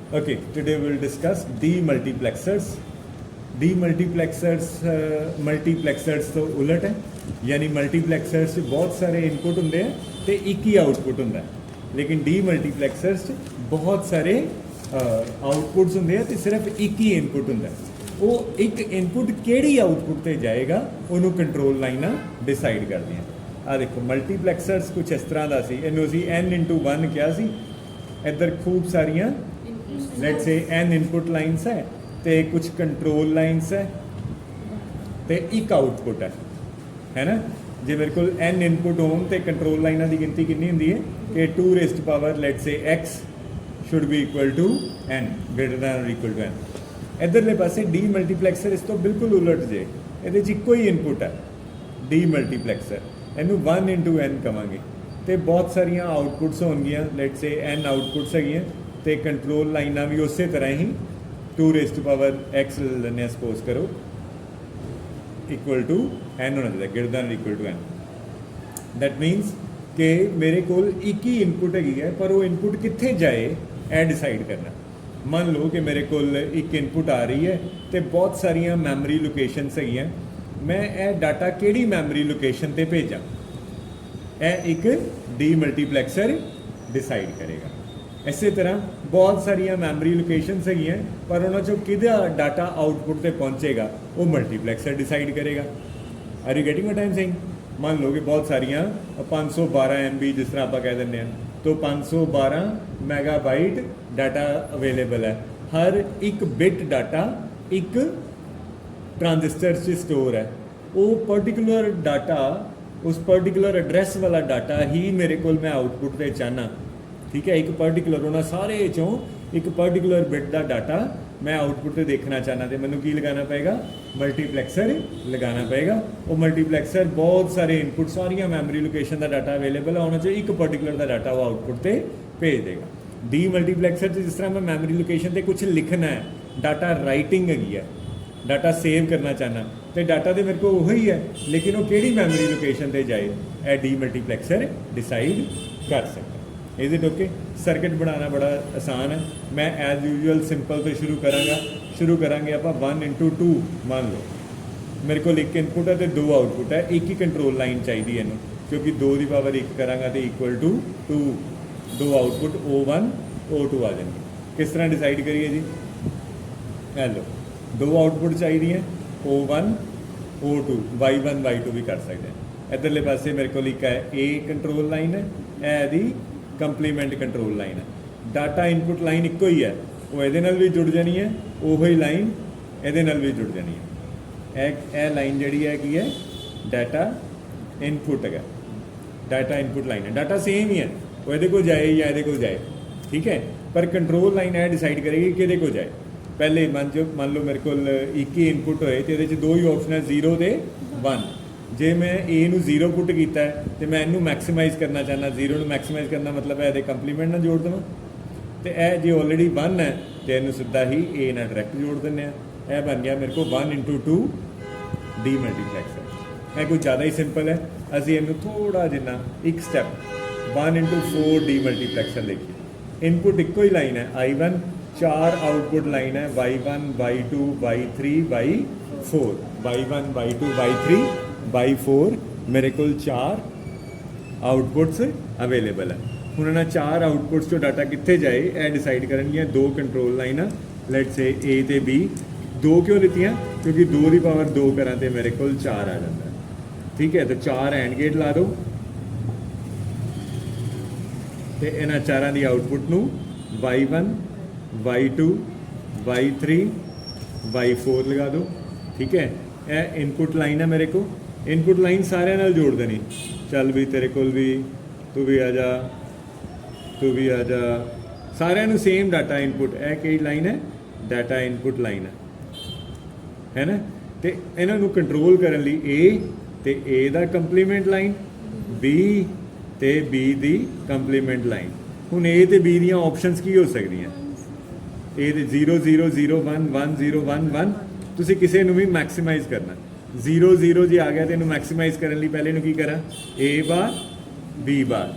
Okay, today we'll discuss demultiplexers. मल्टीप्लैक्सर्स तो उलट है, यानी मल्टीप्लैक्सर्स 'ਚ बहुत सारे इनपुट होंगे तो एक ही आउटपुट होंगे, लेकिन डीमल्टीप्लैक्सर्स 'ਚ बहुत सारे आउटपुट्स होंगे तो सिर्फ एक ही इनपुट होंगे। वो एक इनपुट किहड़ी आउटपुट ते जाएगा उन्होंने कंट्रोल लाइनां डिसाइड कर दियां। आ देखो मल्टीप्लैक्सर्स कुछ इस तरह का सी, इन्हों असीं n/1 किया सी। इधर खूब सारियां let's say n input lines है तो कुछ कंट्रोल लाइन्स है तो एक आउटपुट है ना। जो मेरे को n इनपुट होन तो कंट्रोल लाइनों की गिनती कितनी होंगी है कि 2 let's say x should be equal to n greater than और इक्वल टू n। इधरले पासे डीमल्टीप्लैक्सर इस तो बिल्कुल उलट जे, ये इको ही इनपुट है डीमल्टीप्लैक्सर, इनू 1/n कहांगे तो बहुत सारिया आउटपुट्स होनगियां, लेट्स से n आउटपुट्स है तो कंट्रोल लाइना भी उस तरह ही 2x ले लें, सपोज करो इक्वल टू n होना चाहिए greater than equal to n। That means कि मेरे को एक ही इनपुट है पर वो इनपुट कित्थे जाए यह डिसाइड करना। मान लो कि मेरे को एक इनपुट आ रही है तो बहुत सारिया मैमरी लोकेशनस है, मैं यह डाटा किहड़ी मैमरी लोकेशन पर भेजा यह एक डीमल्टीप्लैक्सर डिसाइड करेगा। इस तरह बहुत सारिया मैमरी लोकेशनस है पर उन्होंने किदा डाटा आउटपुट पर पहुँचेगा वो मल्टीप्लैक्सर डिसाइड करेगा। Are you getting what I am saying? मान लो कि बहुत सारिया 512 MB जिस तरह आप कह दें तो 512 मेगाबाइट डाटा अवेलेबल है। हर एक बिट डाटा एक ट्रांजिस्टर से स्टोर है, वो पर्टिकुलर डाटा उस पर्टिकुलर एड्रैस वाला डाटा ही मेरे को मैं आउटपुट पर चाहना। ठीक है, एक पर्टिकुलर उन्होंने सारे चों एक पर्टिकुलर बिट का डाटा मैं आउटपुट पर देखना चाहना तो मैंने की लगाना पेगा, मल्टीप्लैक्सर लगाना पेगा। वो मल्टीप्लैक्सर बहुत सारे इनपुट सारिया मैमरी लोकेशन का डाटा अवेलेबल है, उन्होंने एक पर्टिकुलर का डाटा वो आउटपुट पर भेज देगा। डीमल्टीप्लैक्सर जिस तरह मैं मैमरी लोकेशन पर कुछ लिखना है, डाटा राइटिंग है, डाटा सेव करना चाहना तो डाटा तो मेरे को वही है, लेकिन वो किहड़ी मैमरी लोकेशन पर जाए यह डीमल्टीप्लैक्सर डिसाइड कर सकता। Is it okay? सर्किट बनाना बड़ा आसान है। मैं एज यूजल सिंपल तो शुरू करांगे आप 1/2। मान लो मेरे को एक इनपुट है तो 2 आउटपुट है, एक ही कंट्रोल लाइन चाहिए इनू, क्योंकि 2 की पावर 1 करांगा तो equal to 2, 2 output O1 O2 आ जाएंगे। किस तरह डिसाइड करिए जी? हेलो 2 आउटपुट चाहिए O1 O2, Y1 Y2 भी कर सकते हैं। इधरले पासे मेरे को एक है A कंट्रोल लाइन है, यदी कंप्लीमेंट कंट्रोल लाइन है। डाटा इनपुट लाइन एको ही है, वो ये भी जुड़ जानी है, वही लाइन ये भी जुड़ जानी है। यह लाइन जी है डाटा इनपुट है, डाटा इनपुट लाइन है, डाटा सेम ही है, वो ये को जाए या ये को जाए। ठीक है, पर कंट्रोल लाइन यह डिसाइड करेगी कि को जाए। पहले मान लो मेरे को एक ही इनपुट होए तो ये 2 ही ऑप्शन है 0 तो 1। जे मैं ए नू 0 पुट किया है तो मैं इनू मैक्सीमाइज करना चाहना, 0 मैक्सीमाइज करना मतलब है कंप्लीमेंट ना जोड़ देव तो यह जो ऑलरेडी 1 है तो इनू सीधा ही ए ना डायरैक्ट जोड़ दें। यह बन गया मेरे को 1/2 डीमल्टीप्लैक्सर। यह कुछ ज़्यादा ही सिंपल है, असी इनू थोड़ा जिन्ना एक स्टैप 1/4 डीमल्टीप्लैक्सर देखिए। इनपुट एको ही लाइन है I1, 4 आउटपुट लाइन है Y1 Y2 Y3 Y4, Y1 Y2 Y3 Y4 मेरे को 4 आउटपुट्स अवेलेबल है। हुण इन्हां 4 आउटपुट्स जो डाटा कित्थे जाए यह डिसाइड करनगियां 2 कंट्रोल लाइनां, लेट्स से A ते B। 2 क्यों लितियां? क्योंकि 2 की पावर 2 करा तो मेरे को 4 आ जाता है। ठीक है, तो 4 एंड गेट ला दो तो इन्हां 4 की आउटपुट नूं Y1 Y2 Y3 Y4 लगा दो। ठीक है, यह इनपुट लाइन है, मेरे को इनपुट लाइन सारे नाल जोड़ देनी। चल भी तेरे को भी, तू भी आ जा, तू भी आ जा, सारे सेम डाटा इनपुट। यह कई लाइन है डाटा इनपुट लाइन है ना। तो इन्हों कंट्रोल करने लिए ए दा कंप्लीमेंट लाइन, बी ते बी दी कंप्लीमेंट लाइन। हुण ए ते बी दियां ऑप्शनस की हो सकदियां? ए दे 0 0 0 1 1 0 1 1। तुसीं किसी नूं भी मैक्सीमाइज करना, 0 0 जी आ गया तो इन्हू मैक्सीमाइज करने लिए पहले की करा A बार B बार।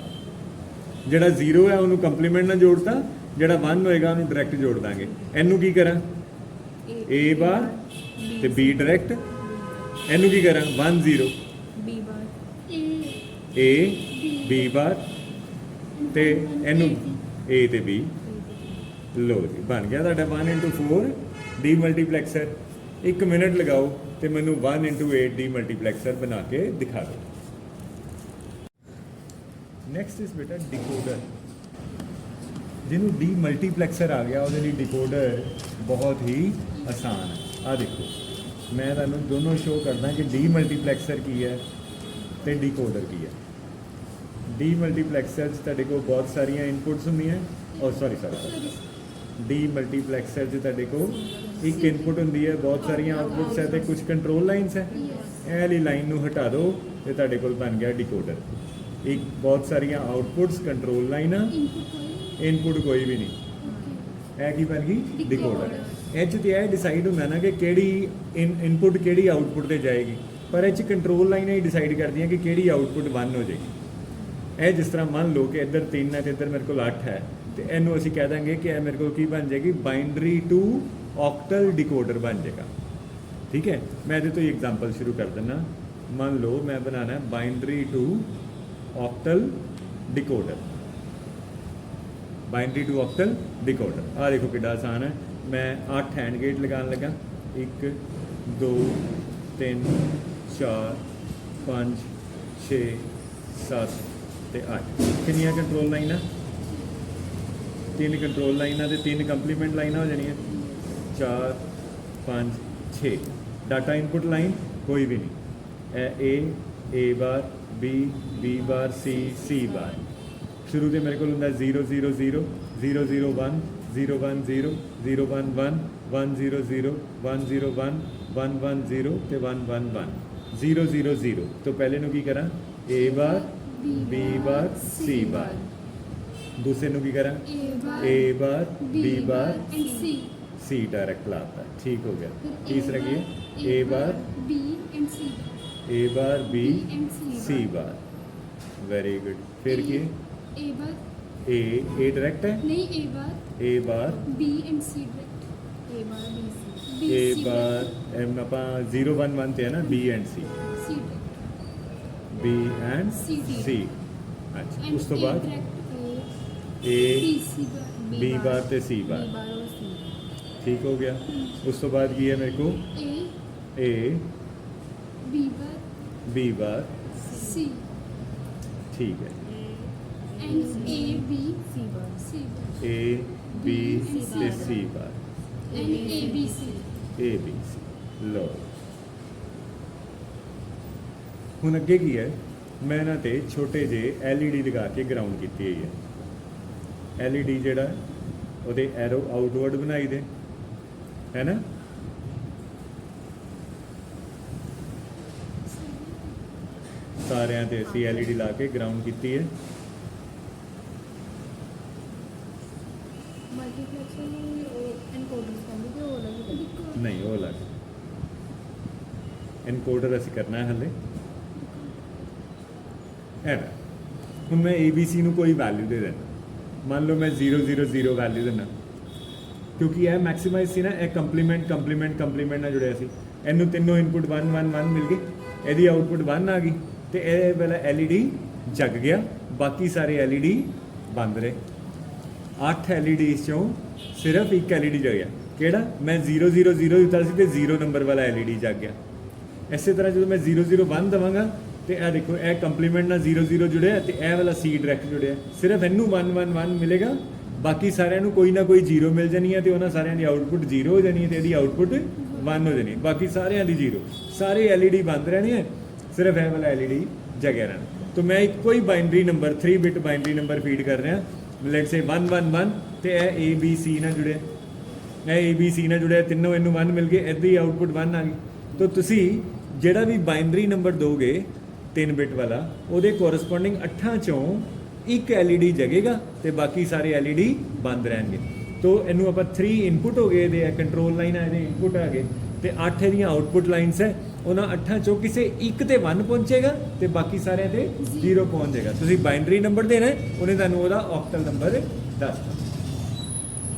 जोड़ा 0 है उन्होंने कंप्लीमेंट ना जोड़ता, ਜਿਹੜਾ 1 ਹੋਏਗਾ ਉਹਨੂੰ ਡਾਇਰੈਕਟ ਜੋੜ ਦਾਂਗੇ। ਇਹਨੂੰ ਕੀ ਕਰਾਂ A ਬਾਰ ਤੇ B ਡਾਇਰੈਕਟ, ਇਹਨੂੰ ਕੀ ਕਰਾਂ 1 0 B बार A B ਬਾਰ ਤੇ ਇਹਨੂੰ A ਤੇ B। ਲੋ ਜੀ ਬਣ ਗਿਆ ਤੁਹਾਡਾ 1x4 ਡੀ ਮਲਟੀਪਲੈਕਸਰ। 1 ਮਿੰਟ ਲਗਾਓ ਤੇ ਮੈਨੂੰ 1x8 ਡੀ ਮਲਟੀਪਲੈਕਸਰ ਬਣਾ ਕੇ ਦਿਖਾ ਦਿਓ। ਨੈਕਸਟ ਇਸ ਬੇਟਾ ਡਿਕੋਡਰ। ਜਿਹਨੂੰ ਡੀ ਮਲਟੀਪਲੈਕਸਰ ਆ ਗਿਆ ਉਹਦੇ ਲਈ ਡਿਕੋਡਰ ਬਹੁਤ ਹੀ ਆਸਾਨ ਹੈ। ਆ ਦੇਖੋ ਮੈਂ ਤੁਹਾਨੂੰ ਦੋਨੋਂ ਸ਼ੋਅ ਕਰਦਾ ਕਿ ਡੀ ਮਲਟੀਪਲੈਕਸਰ ਕੀ ਹੈ ਤੇ ਡਿਕੋਡਰ ਕੀ ਹੈ। ਡੀ ਮਲਟੀਪਲੈਕਸਰ 'ਚ ਤੁਹਾਡੇ ਕੋਲ ਬਹੁਤ ਸਾਰੀਆਂ ਇਨਪੁਟਸ ਹੁੰਦੀਆਂ ਔਰ ਸੌਰੀ ਡੀ ਮਲਟੀਪਲੈਕਸਰ 'ਚ ਤੁਹਾਡੇ ਕੋਲ ਇੱਕ ਇਨਪੁਟ ਹੁੰਦੀ ਹੈ, ਬਹੁਤ ਸਾਰੀਆਂ ਆਊਟਪੁੱਟਸ ਹੈ ਤੇ ਕੁਝ ਕੰਟਰੋਲ ਲਾਈਨਸ ਹੈ। ਇਹ ਵਾਲੀ ਲਾਈਨ ਨੂੰ ਹਟਾ ਦਿਓ ਤੇ ਤੁਹਾਡੇ ਕੋਲ ਬਣ ਗਿਆ ਡਿਕੋਡਰ। ਇੱਕ ਬਹੁਤ ਸਾਰੀਆਂ ਆਊਟਪੁੱਟਸ ਕੰਟਰੋਲ ਲਾਈਨਾਂ, ਇਨਪੁਟ ਕੋਈ ਵੀ ਨਹੀਂ। ਇਹ ਕੀ ਬਣ ਗਈ ਡਿਕੋਡਰ। ਇਹ 'ਚ ਤੇ ਇਹ ਡਿਸਾਈਡ ਹੁੰਦਾ ਨਾ ਕਿ ਕਿਹੜੀ ਇਨਪੁਟ ਕਿਹੜੀ ਆਊਟਪੁੱਟ ਤੇ ਜਾਏਗੀ, ਪਰ ਇਹ 'ਚ ਕੰਟਰੋਲ ਲਾਈਨਾਂ ਹੀ ਡਿਸਾਈਡ ਕਰਦੀਆਂ ਕਿ ਕਿਹੜੀ ਆਊਟਪੁੱਟ 1 ਹੋ ਜਾਏਗੀ। ਇਹ ਜਿਸ ਤਰ੍ਹਾਂ ਮੰਨ ਲਓ ਕਿ ਇੱਧਰ 3 ਹੈ ਤੇ ਇੱਧਰ ਮੇਰੇ ਕੋਲ 8 ਹੈ ਤੇ ਇਹਨੂੰ ਅਸੀਂ ਕਹਿ ਦਾਂਗੇ ਕਿ ਇਹ ਮੇਰੇ ਕੋਲ ਕੀ ਬਣ ਜਾਏਗੀ ਬਾਈਨਰੀ ਟੂ ਆਕਟਲ ਡਿਕੋਡਰ ਬਣ ਜਾਏਗਾ। ਠੀਕ ਹੈ, ਮੈਂ ਇਹਦੇ ਤੋਂ ਹੀ ਐਗਜ਼ਾਮਪਲ ਸ਼ੁਰੂ ਕਰ ਦਿੰਦਾ। ਮੰਨ ਲਓ ਮੈਂ ਬਣਾਉਣਾ ਹੈ ਬਾਈਨਰੀ ਟੂ ਆਕਟਲ ਡਿਕੋਡਰ। ਬਾਈਨਰੀ ਟੂ ਆਕਟਲ ਡਿਕੋਡਰ ਆ ਦੇਖੋ ਕਿੱਡਾ ਆਸਾਨ ਹੈ। ਮੈਂ 8 ਹੈਂਡ ਗੇਟ ਲਗਾਉਣ ਲੱਗਾ। 1 2 3 4 5 6 7 ਤੇ 8। ਕਿੰਨੀਆਂ ਕੰਟਰੋਲ ਲਾਈਨਾਂ 3 ਕੰਟਰੋਲ ਲਾਈਨਾਂ ਤੇ 3 ਕੰਪਲੀਮੈਂਟ ਲਾਈਨਾਂ ਹੋ ਜਾਣੀਆਂ 4 5 6। ਡਾਟਾ ਇਨਪੁਟ ਲਾਈਨ ਕੋਈ ਵੀ ਨਹੀਂ। ਇਹ A bar B B bar C C ਬਾਰ। ਸ਼ੁਰੂ ਤੇ ਮੇਰੇ ਕੋਲ ਹੁੰਦਾ 0 0 0 0 0 1 0 1 0 0 1 1 1 0 0 1 0 1 1 1 0 ਤੇ 1 1 1 0 0 0। तो पहले ਨੂੰ ਕੀ ਕਰਾਂ A bar B bar C ਬਾਰ। दूसरे ਨੂੰ ਕੀ ਕਰਾਂ A bar B bar C direct लाता। ठीक हो गया। तीसरा की A bar B and C A bar B and C bar. Very good. फिर की A बार A डायरेक्ट है नहीं A bar A bar B and C direct A bar B C B A C bar M ਆਪਾਂ 0 1 1 ਤੇ ਹੈ ਨਾ B and C C direct B and C C। अच्छा and ਉਸ ਤੋਂ A ਬਾਅਦ direct A B C bar B बार ਤੇ C बार। B बार और C ठीक हो गया। उस तो बाद की है मेरे को A A B bar B bar C ठीक है and A B C bar C bar A B ਤੇ C bar and A B C A B C। लो ਹੁਣ ਅੱਗੇ ਕੀ ਹੈ ਮੈਂ ਇਹਨਾਂ ਤੇ ਛੋਟੇ ਜਿਹੇ LED ਲਗਾ ਕੇ ਗਰਾਊਂਡ ਕੀਤੀ ਹੋਈ ਹੈ। LED ਜਿਹੜਾ ਉਹਦੇ ਐਰੋ ਆਊਟਵਰਡ ਬਣਾਈ ਦੇ है ना। ਸਾਰਿਆਂ ਤੇ ਅਸੀਂ LED ਲਾ ਕੇ ਗਰਾਊਂਡ ਕੀਤੀ ਹੈ। मल्टीप्लेक्सर में एनकोडर्स का भी वो अलग है ਨਹੀਂ ਉਹ ਅਲੱਗ ਇਨਕੋਡਰ ਅਸੀਂ ਕਰਨਾ ਹੈ ਹਲੇ। ਐਵੇਂ ਹੁਣ ਮੈਂ ABC ਨੂੰ ਕੋਈ ਵੈਲਿਊ ਦੇ ਦੇਣਾ। ਮੰਨ ਲਓ ਮੈਂ 0 0 0 ਵੈਲਿਊ ਦੇਣਾ ਕਿਉਂਕਿ ਇਹ ਮੈਕਸਿਮਾਈਜ਼ ਸੀ ਨਾ। ਇਹ ਕੰਪਲੀਮੈਂਟ ਨਾਲ ਜੁੜਿਆ ਸੀ। ਇਹਨੂੰ ਤਿੰਨੋਂ ਇਨਪੁਟ 1 1 1 ਮਿਲ ਗਏ। ਇਹਦੀ ਆਊਟਪੁੱਟ 1 ਆ ਗਈ ਤੇ ਇਹ ਵਾਲਾ LED ਜਗ ਗਿਆ। ਬਾਕੀ ਸਾਰੇ LED ਬੰਦ ਰਹੇ। 8 LEDs ਚੋਂ ਸਿਰਫ ਇੱਕ LED ਜਗਿਆ। ਕਿਹੜਾ ਮੈਂ 0 0 0 ਦਿੱਤਾ ਸੀ ਤੇ 0 ਨੰਬਰ ਵਾਲਾ LED ਜਗ ਗਿਆ। ਇਸੇ ਤਰ੍ਹਾਂ ਜਦੋਂ ਮੈਂ 0 0 1 ਦਵਾਂਗਾ ਤੇ ਇਹ ਦੇਖੋ ਇਹ ਕੰਪਲੀਮੈਂਟ ਨਾਲ 0 0 ਜੁੜਿਆ ਤੇ ਇਹ ਵਾਲਾ C ਡਾਇਰੈਕਟ ਜੁੜਿਆ। ਸਿਰਫ ਇਹਨੂੰ 1 1 1 ਮਿਲੇਗਾ। ਬਾਕੀ ਸਾਰਿਆਂ ਨੂੰ ਕੋਈ ਨਾ ਕੋਈ 0 ਮਿਲ ਜਾਣੀ ਹੈ ਤੇ ਉਹਨਾਂ ਸਾਰਿਆਂ ਦੀ ਆਊਟਪੁੱਟ 0 ਹੋ ਜਾਣੀ ਹੈ ਤੇ ਇਹਦੀ ਆਊਟਪੁੱਟ 1 ਹੋ ਜਾਣੀ। ਬਾਕੀ ਸਾਰਿਆਂ ਦੀ 0। ਸਾਰੇ LED ਬੰਦ ਰਹਿਣੇ ਹੈ, ਸਿਰਫ ਇਹ ਵਾਲਾ LED ਜਗਿਆ ਰਹਿਣਾ। तो मैं एक कोई binary number 3 bit binary number feed कर रहा लेट से 111 ਤੇ ਇਹ ABC ਨਾਲ ਜੁੜਿਆ, ਇਹ ABC ਨਾਲ ਜੁੜਿਆ, ਤਿੰਨੋਂ ਇਹਨੂੰ 1 ਮਿਲ ਗਏ, ਇੱਦਾਂ ਹੀ ਆਊਟਪੁੱਟ 1 ਆ ਗਈ। ਤਾਂ ਤੁਸੀਂ ਜਿਹੜਾ ਵੀ ਬਾਈਨਰੀ ਨੰਬਰ ਦੋਗੇ 3 ਬਿਟ ਵਾਲਾ, ਉਹਦੇ ਕੋਰਸਪੋਂਡਿੰਗ 8 ਚੋਂ ਇੱਕ LED ਜਗੇਗਾ ਤੇ ਬਾਕੀ ਸਾਰੇ LED ਬੰਦ ਰਹਿਣਗੇ। तो ਇਹਨੂੰ ਆਪਾਂ 3 ਇਨਪੁਟ ਹੋ ਗਏ, ਇਹਦੇ ਕੰਟਰੋਲ ਲਾਈਨ ਆ, ਇਹਦੇ ਇਨਪੁਟ ਆ ਗਏ ਤੇ 8 ਇਹਦੀਆਂ ਆਊਟਪੁੱਟ ਲਾਈਨਸ ਹੈ। ਉਹਨਾਂ 8 ਚੋਂ ਕਿਸੇ ਇੱਕ ਤੇ 1 ਪਹੁੰਚੇਗਾ ਤੇ ਬਾਕੀ ਸਾਰਿਆਂ ਤੇ 0 ਪਹੁੰਚ ਜਾਏਗਾ। ਤੁਸੀਂ ਬਾਈਨਰੀ ਨੰਬਰ ਦੇਣਾ, ਉਹਨੇ ਤੁਹਾਨੂੰ ਉਹਦਾ ਆਕਟਲ ਨੰਬਰ ਦੱਸਣਾ।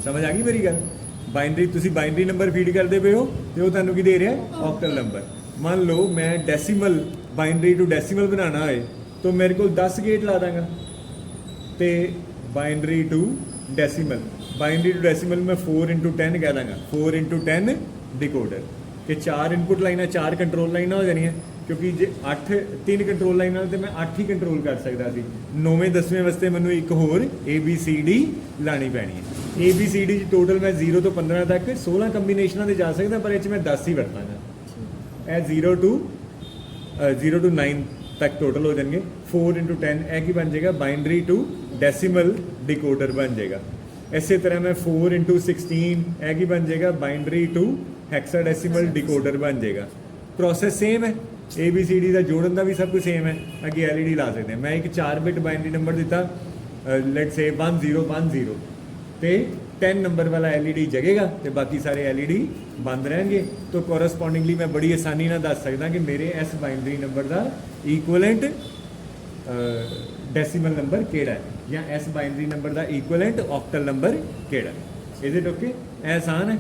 ਸਮਝ ਆ ਗਈ ਮੇਰੀ ਗੱਲ ਬਾਈਨਰੀ ਤੁਸੀਂ ਬਾਈਨਰੀ ਨੰਬਰ ਫੀਡ ਕਰਦੇ ਪਏ ਹੋ ਤੇ ਉਹ ਤੁਹਾਨੂੰ ਕੀ ਦੇ ਰਿਹਾ ਆਕਟਲ ਨੰਬਰ ਮੰਨ ਲਓ ਮੈਂ ਡੈਸੀਮਲ ਬਾਈਨਰੀ ਟੂ ਡੈਸੀਮਲ ਬਣਾਉਣਾ ਹੋਏ ਤਾਂ ਮੇਰੇ ਕੋਲ 10 ਗੇਟ ਲਾ ਦਾਂਗਾ ਤੇ ਬਾਈਨਰੀ ਟੂ ਡੈਸੀਮਲ ਮੈਂ 4x10 ਕਹਿ ਦਾਂਗਾ 4x10 ਡਿਕੋਡਰ ਕਿ 4 ਇਨਪੁਟ ਲਾਈਨਾਂ 4 ਕੰਟਰੋਲ ਲਾਈਨਾਂ ਹੋ ਜਾਣੀਆਂ ਕਿਉਂਕਿ ਜੇ 3 ਕੰਟਰੋਲ ਲਾਈਨਾਂ ਤੇ ਮੈਂ 8 ਹੀ ਕੰਟਰੋਲ ਕਰ ਸਕਦਾ ਸੀ 9ਵੇਂ 10ਵੇਂ ਵਾਸਤੇ ਮੈਨੂੰ ਇੱਕ ਹੋਰ ABCD ਲਾਣੀ ਪੈਣੀ ਹੈ ABCD ਚ ਟੋਟਲ ਮੈਂ 0 ਤੋਂ 15 ਤੱਕ 16 ਕੰਬੀਨੇਸ਼ਨਾਂ ਦੇ ਜਾ ਸਕਦਾ ਪਰ ਇਹ ਚ ਮੈਂ 10 ਹੀ ਵਰਤਾਂਗਾ ਇਹ 0 to 9 ਤੱਕ ਟੋਟਲ ਹੋ ਜਾਣਗੇ 4x10 ਇਹ ਕੀ ਬਣ ਜਾਏਗਾ ਬਾਈਨਰੀ ਟੂ ਡੈਸੀਮਲ ਡਿਕੋਡਰ ਬਣ ਜਾਏਗਾ ਇਸੇ ਤਰ੍ਹਾਂ ਮੈਂ 4x16 ਇਹ ਕੀ ਬਣ ਜਾਏਗਾ ਬਾਈਨਰੀ ਟੂ ਹੈਕਸਾਡੈਸੀਮਲ ਡਿਕੋਡਰ ਬਣ ਜਾਏਗਾ ਪ੍ਰੋਸੈਸ ਸੇਮ ਹੈ ABCD ਦਾ ਜੋੜਨ ਦਾ ਵੀ ਸਭ ਕੁਝ ਸੇਮ ਹੈ ਅੱਗੇ LED ਲਾ ਸਕਦੇ ਹਾਂ ਮੈਂ ਇੱਕ 4 ਬਿਟ ਬਾਈਨਰੀ ਨੰਬਰ ਦਿੱਤਾ ਲੈਟਸ ਸੇ 1010 ਤੇ 10 ਨੰਬਰ ਵਾਲਾ LED ਜਗੇਗਾ ਤੇ ਬਾਕੀ ਸਾਰੇ LED ਬੰਦ ਰਹਿਣਗੇ ਤਾਂ ਕੋਰਸਪੋਂਡਿੰਗਲੀ ਮੈਂ ਬੜੀ ਆਸਾਨੀ ਨਾਲ ਦੱਸ ਸਕਦਾ ਕਿ ਮੇਰੇ ਇਸ ਬਾਈਨਰੀ ਨੰਬਰ ਦਾ ਇਕੁਇਵਲੈਂਟ ਡੈਸੀਮਲ ਨੰਬਰ ਕਿਹੜਾ ਹੈ ਜਾਂ ਇਸ ਬਾਈਨਰੀ ਨੰਬਰ ਦਾ ਇਕੁਇਵਲੈਂਟ ਆਕਟਲ ਨੰਬਰ ਕਿਹੜਾ ਹੈ ਇਜ਼ ਇਟ ਓਕੇ ਇਹ ਆਸਾਨ ਹੈ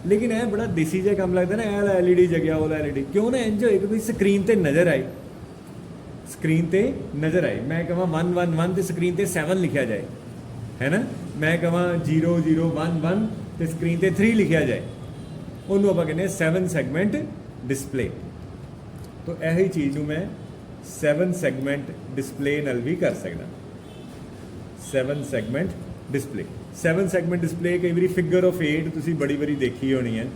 ਲੇਕਿਨ ਇਹ ਬੜਾ ਦੇਸੀ ਜਿਹਾ ਕੰਮ ਲੱਗਦਾ ਨਾ ਇਹ ਵਾਲਾ LED ਜਗਿਆ ਉਹ ਵਾਲਾ LED ਕਿਉਂ ਨਾ ਇੰਜ ਹੋਏ ਕਿ ਕੋਈ ਸਕਰੀਨ ਤੇ ਨਜ਼ਰ ਆਏ ਮੈਂ ਕਹਾਂ 111 ਤੇ ਸਕਰੀਨ ਤੇ 7 ਲਿਖਿਆ ਜਾਏ ਹੈ ਨਾ ਮੈਂ ਕਹਾਂ 0011 ਤੇ ਸਕਰੀਨ ਤੇ 3 ਲਿਖਿਆ ਜਾਏ ਉਹਨੂੰ ਆਪਾਂ ਕਹਿੰਦੇ 7 ਸੈਗਮੈਂਟ ਡਿਸਪਲੇ ਤਾਂ ਇਹੀ ਚੀਜ਼ ਨੂੰ ਮੈਂ 7 ਸੈਗਮੈਂਟ ਡਿਸਪਲੇ ਨਾਲ ਵੀ ਕਰ ਸਕਦਾ 7 ਸੈਗਮੈਂਟ ਡਿਸਪਲੇ 7 ਸੈਗਮੈਂਟ ਡਿਸਪਲੇ ਕਈ ਵਾਰੀ ਫਿਗਰ ਆਫ 8 ਤੁਸੀਂ ਬੜੀ ਵਾਰੀ ਦੇਖੀ ਹੋਣੀ ਹੈ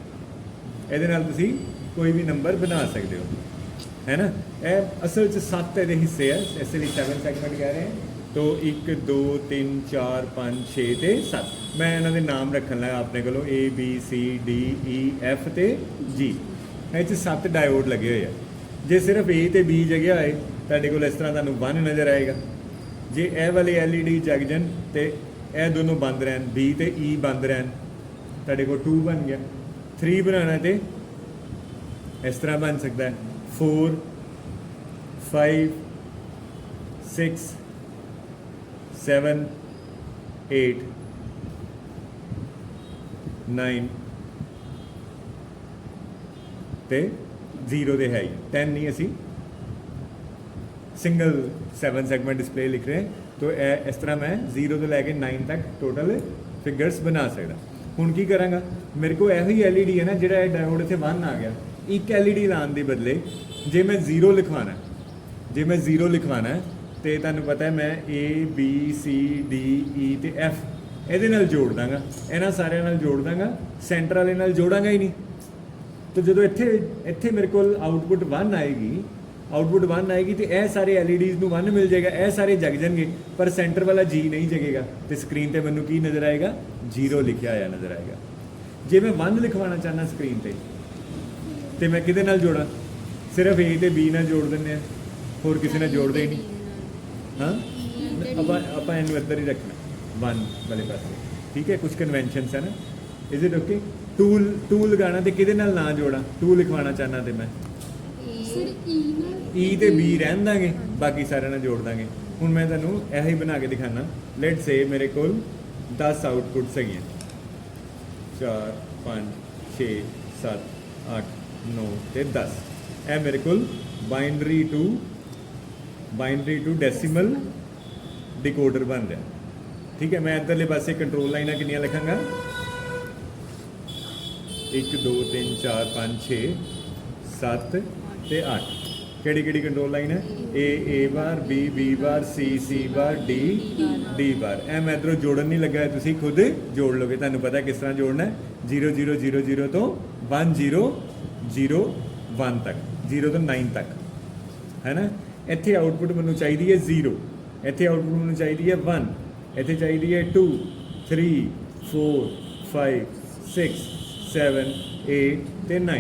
ਇਹਦੇ ਨਾਲ ਤੁਸੀਂ ਕੋਈ ਵੀ ਨੰਬਰ ਬਣਾ ਸਕਦੇ ਹੋ ਹੈ ਨਾ ਇਹ ਅਸਲ 'ਚ 7 ਇਹਦੇ ਹਿੱਸੇ ਹੈ ਇਸ ਲਈ 7 ਸੈਗਮੈਂਟ ਕਹਿ ਰਹੇ ਹਾਂ तो 1 2 3 4 5 6 ਤੇ 7 ਮੈਂ ਇਹਨਾਂ ਦੇ ਨਾਮ ਰੱਖਣ ਲੱਗਾ ਆਪਣੇ ਕੋਲੋਂ A B C D E F ਤੇ G ਇਹ 'ਚ 7 ਡਾਇਓਡ ਲੱਗੇ ਹੋਏ ਆ ਜੇ ਸਿਰਫ A ਤੇ B ਜਗਿਆ ਹੋਏ ਤੁਹਾਡੇ ਕੋਲ ਇਸ ਤਰ੍ਹਾਂ ਤੁਹਾਨੂੰ 1 ਨਜ਼ਰ ਆਏਗਾ ਜੇ ਇਹ ਵਾਲੇ LED ਜਗ ਜਾਣ ਤੇ ਇਹ ਦੋਨੋਂ ਬੰਦ ਰਹਿਣ B ਤੇ E ਬੰਦ ਰਹਿਣ ਤੁਹਾਡੇ ਕੋਲ 2 ਬਣ ਗਿਆ 3 ਬਣਾਉਣਾ ਤੇ ਇਸ ਤਰ੍ਹਾਂ ਬਣ ਸਕਦਾ ਹੈ 4 5 6 7 8 9 ਤੇ 0 ਦੇ ਹੈ ਹੀ 10 ਨਹੀਂ ਅਸੀਂ ਸਿੰਗਲ 7 ਸੈਗਮੈਂਟ ਡਿਸਪਲੇ ਲਿਖ ਰਹੇ ਤਾਂ ਇਹ ਇਸ ਤਰ੍ਹਾਂ ਮੈਂ 0 ਤੋਂ ਲੈ ਕੇ 9 ਤੱਕ ਟੋਟਲ ਫਿਗਰਸ ਬਣਾ ਸਕਦਾ ਹੁਣ ਕੀ ਕਰਾਂਗਾ ਮੇਰੇ ਕੋਲ ਇਹੋ ਹੀ LED ਹੈ ਨਾ ਜਿਹੜਾ ਇਹ ਡਾਇਓਡ ਇੱਥੇ 1 ਆ ਗਿਆ ਇੱਕ LED ਲਾਉਣ ਦੇ ਬਦਲੇ ਜੇ ਮੈਂ 0 ਲਿਖਵਾਣਾ ਤੇ ਤੁਹਾਨੂੰ ਪਤਾ ਹੈ ਮੈਂ A B C D E ਤੇ F ਇਹਦੇ ਨਾਲ ਜੋੜ ਦਾਂਗਾ ਇਹਨਾਂ ਸਾਰਿਆਂ ਨਾਲ ਜੋੜ ਦਾਂਗਾ ਸੈਂਟਰ ਵਾਲੇ ਨਾਲ ਜੋੜਾਂਗਾ ਹੀ ਨਹੀਂ ਤੇ ਜਦੋਂ ਇੱਥੇ ਮੇਰੇ ਕੋਲ ਆਊਟਪੁੱਟ 1 ਆਏਗੀ ਤੇ ਇਹ ਸਾਰੇ LEDs ਨੂੰ 1 ਮਿਲ ਜਾਏਗਾ ਇਹ ਸਾਰੇ ਜਗ ਜਾਣਗੇ ਪਰ ਸੈਂਟਰ ਵਾਲਾ G ਨਹੀਂ ਜਗੇਗਾ ਤੇ ਸਕਰੀਨ ਤੇ ਮੈਨੂੰ ਕੀ ਨਜ਼ਰ ਆਏਗਾ 0 ਲਿਖਿਆ ਹੋਇਆ ਨਜ਼ਰ ਆਏਗਾ ਜੇ ਮੈਂ 1 ਲਿਖਵਾਉਣਾ ਚਾਹਨਾ ਸਕਰੀਨ ਤੇ ਮੈਂ ਕਿਹਦੇ ਨਾਲ ਜੋੜਾਂ ਸਿਰਫ A ਤੇ B ਨਾਲ ਜੋੜ ਦਿੰਦੇ ਆ ਹੋਰ ਕਿਸੇ ਨਾਲ ਜੋੜਦੇ ਹੀ ਨਹੀਂ ਹਾਂ ਆਪਾਂ ਇਹਨੂੰ ਇੱਧਰ ਹੀ ਰੱਖਣਾ 1 ਵਾਲੇ ਪਾਸੇ ਠੀਕ ਹੈ ਕੁਝ ਕਨਵੈਨਸ਼ਨਸ ਹੈ ਨਾ ਇਜ਼ ਇਟ ਓਕੇ ਟੂ ਲਗਾਉਣਾ ਤੇ ਕਿਹਦੇ ਨਾਲ ਨਾ ਜੋੜਾਂ 2 ਲਿਖਵਾਉਣਾ ਚਾਹਨਾ ਤੇ ਮੈਂ ਸਰ E ਤੇ B ਰਹਿਣ ਦਾਂਗੇ ਬਾਕੀ ਸਾਰਿਆਂ ਨਾਲ ਜੋੜ ਦਾਂਗੇ ਹੁਣ ਮੈਂ ਤੁਹਾਨੂੰ ਇਹੋ ਹੀ ਬਣਾ ਕੇ ਦਿਖਾਣਾ ਲੈਟਸ ਸੇ ਮੇਰੇ ਕੋਲ 10 ਆਊਟਪੁੱਟਸ ਹੈਗੀਆਂ 4 5 6 7 8 9 ਤੇ 10 ਇਹ ਮੇਰੇ ਕੋਲ ਬਾਈਨਰੀ ਟੂ ਡੈਸੀਮਲ ਡਿਕੋਡਰ ਬਣ ਰਿਹਾ ਠੀਕ ਹੈ ਮੈਂ ਇੱਧਰਲੇ ਪਾਸੇ ਕੰਟਰੋਲ ਲਾਈਨਾਂ ਕਿੰਨੀਆਂ ਲਿਖਾਂਗਾ 1 2 3 4 5 6 7 ਤੇ 8 ਕਿਹੜੀ ਕੰਟਰੋਲ ਲਾਈਨ ਹੈ A bar B bar C bar D ਬਾਰ ਇਹ ਮੈਂ ਇੱਧਰੋਂ ਜੋੜਨ ਨਹੀਂ ਲੱਗਾ ਤੁਸੀਂ ਖੁਦ ਜੋੜ ਲਓਗੇ ਤੁਹਾਨੂੰ ਪਤਾ ਕਿਸ ਤਰ੍ਹਾਂ ਜੋੜਨਾ ਹੈ 0 0 0 0 ਤੋਂ 1 0 0 1 ਤੱਕ 0 ਤੋਂ 9 ਤੱਕ ਹੈ ਨਾ ਇੱਥੇ ਆਊਟਪੁੱਟ ਮੈਨੂੰ ਚਾਹੀਦੀ ਹੈ 0 ਇੱਥੇ ਆਊਟਪੁੱਟ ਮੈਨੂੰ ਚਾਹੀਦੀ ਹੈ 1 ਇੱਥੇ ਚਾਹੀਦੀ ਹੈ 2 3 4 5 6 7 8 ਤੇ 9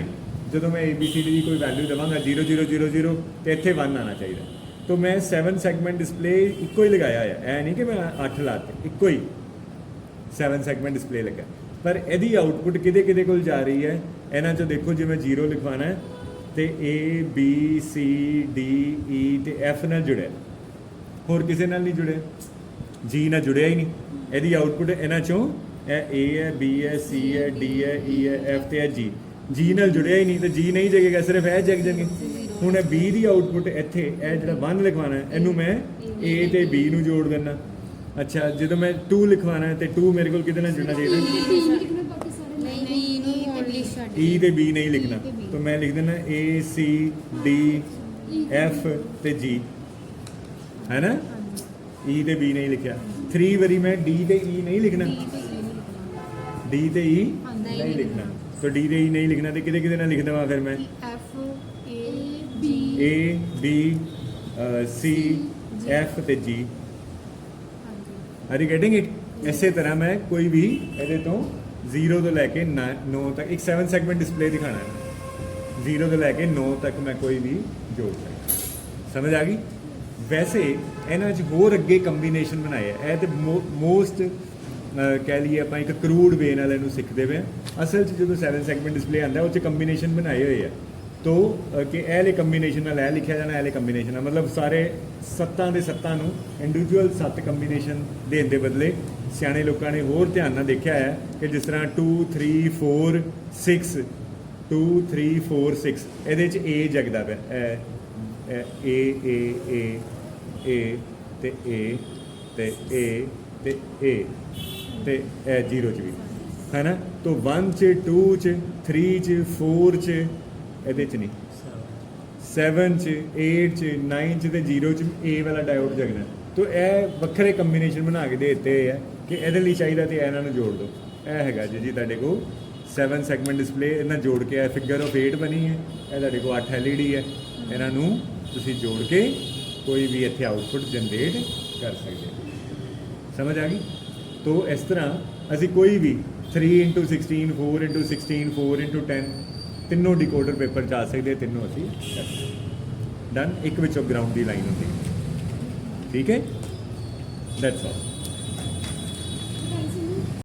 ਜਦੋਂ ਮੈਂ ABCD ਦੀ ਕੋਈ ਵੈਲਿਊ ਦੇਵਾਂਗਾ 0 0 0 0 ਤੇ ਇੱਥੇ 1 ਆਉਣਾ ਚਾਹੀਦਾ ਤਾਂ ਮੈਂ 7 ਸੈਗਮੈਂਟ ਡਿਸਪਲੇ ਇੱਕੋ ਹੀ ਲਗਾਇਆ ਹੈ ਇਹ ਨਹੀਂ ਕਿ ਮੈਂ 8 ਲਾਤੇ ਇੱਕੋ ਹੀ 7 ਸੈਗਮੈਂਟ ਡਿਸਪਲੇ ਲੱਗਾ ਪਰ ਇਹਦੀ ਆਊਟਪੁੱਟ ਕਿਹਦੇ ਕੋਲ ਜਾ ਰਹੀ ਹੈ ਇਹਨਾਂ 'ਚੋਂ ਦੇਖੋ ਜੇ ਮੈਂ 0 ਲਿਖਵਾਉਣਾ ਹੈ ਤੇ A B C D E ਤੇ F ਨਾਲ ਜੁੜਿਆ ਹੋਰ ਕਿਸੇ ਨਾਲ ਨਹੀਂ ਜੁੜਿਆ G ਨਾਲ ਜੁੜਿਆ ਹੀ ਨਹੀਂ ਇਹਦੀ ਆਊਟਪੁੱਟ ਇਹਨਾਂ 'ਚੋਂ ਇਹ A ਹੈ B ਹੈ C ਹੈ D ਹੈ E ਹੈ F ਤੇ ਹੈ G G ਨਾਲ ਜੁੜਿਆ ਹੀ ਨਹੀਂ ਤੇ G ਨਹੀਂ ਜਗੇਗਾ ਸਿਰਫ ਇਹ ਜਗ ਜਾਣਗੇ ਹੁਣ ਇਹ B ਦੀ ਆਊਟਪੁੱਟ ਇੱਥੇ ਇਹ ਜਿਹੜਾ 1 ਲਿਖਵਾਉਣਾ ਹੈ ਇਹਨੂੰ ਮੈਂ A ਤੇ B ਨੂੰ ਜੋੜ ਦੇਣਾ ਅੱਛਾ ਜਦੋਂ ਮੈਂ 2 ਲਿਖਵਾਉਣਾ ਹੈ ਤੇ 2 ਮੇਰੇ ਕੋਲ ਕਿਹਦੇ ਨਾਲ ਜੁੜਨਾ ਚਾਹੀਦਾ E ਤੇ B नहीं लिखना तो मैं लिख देना A C D F ते G है ना E ते B नहीं लिखा 3 बारी मैं D ते E नहीं लिखना D ते E नहीं लिखना तो D ते E नहीं लिखना तो किधे किधे ना लिख देवा फिर मैं A B C F ते G are you getting it इसे तरह मैं कोई भी ਇਹਦੇ ਤੋਂ 0 ਤੋਂ ਲੈ ਕੇ 9 ਤੱਕ ਇੱਕ 7 ਸੈਗਮੈਂਟ ਡਿਸਪਲੇ ਦਿਖਾਣਾ ਹੈ 0 ਤੋਂ ਲੈ ਕੇ 9 ਤੱਕ ਮੈਂ ਕੋਈ ਵੀ ਜੋੜ ਸਕਦਾ ਸਮਝ ਆ ਗਈ ਵੈਸੇ ਇਹਨਾਂ 'ਚ ਹੋਰ ਅੱਗੇ ਕੰਬੀਨੇਸ਼ਨ ਬਣਾਏ ਆ ਇਹ ਤੇ ਮੋਸਟ ਕਹਿ ਲਈਏ ਆਪਾਂ ਇੱਕ ਕਰੂਡ ਵੇ ਨਾਲ ਇਹਨੂੰ ਸਿੱਖਦੇ ਪਏ ਅਸਲ 'ਚ ਜਦੋਂ 7 ਸੈਗਮੈਂਟ ਡਿਸਪਲੇ ਆਉਂਦਾ ਉਹ 'ਚ ਕੰਬੀਨੇਸ਼ਨ ਬਣਾਏ ਹੋਏ ਆ ਤੋ ਕਿ ਇਹ ਵਾਲੇ ਕੰਬੀਨੇਸ਼ਨ ਨਾਲ ਇਹ ਲਿਖਿਆ ਜਾਣਾ ਇਹ ਵਾਲੇ ਕੰਬੀਨੇਸ਼ਨ ਨਾਲ ਮਤਲਬ ਸਾਰੇ 7 ਦੇ 7 ਨੂੰ ਇੰਡੀਵਿਜੂਅਲ 7 ਕੰਬੀਨੇਸ਼ਨ ਦੇਣ ਦੇ ਬਦਲੇ ਸਿਆਣੇ ਲੋਕਾਂ ਨੇ ਹੋਰ ਧਿਆਨ ਨਾਲ ਦੇਖਿਆ ਹੈ ਕਿ ਜਿਸ ਤਰ੍ਹਾਂ 2 3 4 6 2 3 4 6 ਇਹਦੇ 'ਚ A ਜਗਦਾ ਪਿਆ A A A A ਤੇ A ਤੇ A ਤੇ A ਤੇ ਇਹ 0 'ਚ ਵੀ ਹੈ ਨਾ ਤੋ 1 'ਚ 2 'ਚ 3 'ਚ 4 'ਚ ਇਹਦੇ 'ਚ ਨਹੀਂ 7 'ਚ 8 'ਚ 9 'ਚ ਤੇ 0 'ਚ A ਵਾਲਾ ਡਾਇਓਡ ਜਗਣਾ ਤੋ ਇਹ ਵੱਖਰੇ ਕੰਬੀਨੇਸ਼ਨ ਬਣਾ ਕੇ ਦੇ ਦਿੱਤੇ ਆ ਕਿ ਇਹਦੇ ਲਈ ਚਾਹੀਦਾ ਤੇ ਇਹਨਾਂ ਨੂੰ ਜੋੜ ਦਿਓ ਇਹ ਹੈਗਾ ਜੀ ਤੁਹਾਡੇ ਕੋਲ 7 ਸੈਗਮੈਂਟ ਡਿਸਪਲੇ ਇਹਨਾਂ ਜੋੜ ਕੇ ਇਹ ਫਿਗਰ ਆਫ 8 ਬਣੀ ਹੈ ਇਹ ਤੁਹਾਡੇ ਕੋਲ 8 LED ਹੈ ਇਹਨਾਂ ਨੂੰ ਤੁਸੀਂ ਜੋੜ ਕੇ ਕੋਈ ਵੀ ਇੱਥੇ ਆਊਟਪੁੱਟ ਜਨਰੇਟ ਕਰ ਸਕਦੇ ਹੋ ਸਮਝ ਆ ਗਈ ਤੋ ਇਸ ਤਰ੍ਹਾਂ ਅਸੀਂ ਕੋਈ ਵੀ 3x16 4x16 4x10 ਤਿੰਨੋਂ ਡਿਕੋਡਰ ਪੇਪਰ 'ਚ ਆ ਸਕਦੇ ਤਿੰਨੋਂ ਅਸੀਂ ਕਰ ਸਕਦੇ ਡਨ ਇੱਕ ਵਿੱਚੋਂ ਗਰਾਊਂਡ ਦੀ ਲਾਈਨ ਹੁੰਦੀ ਠੀਕ ਹੈ ਦੈਟਸ ਆਲ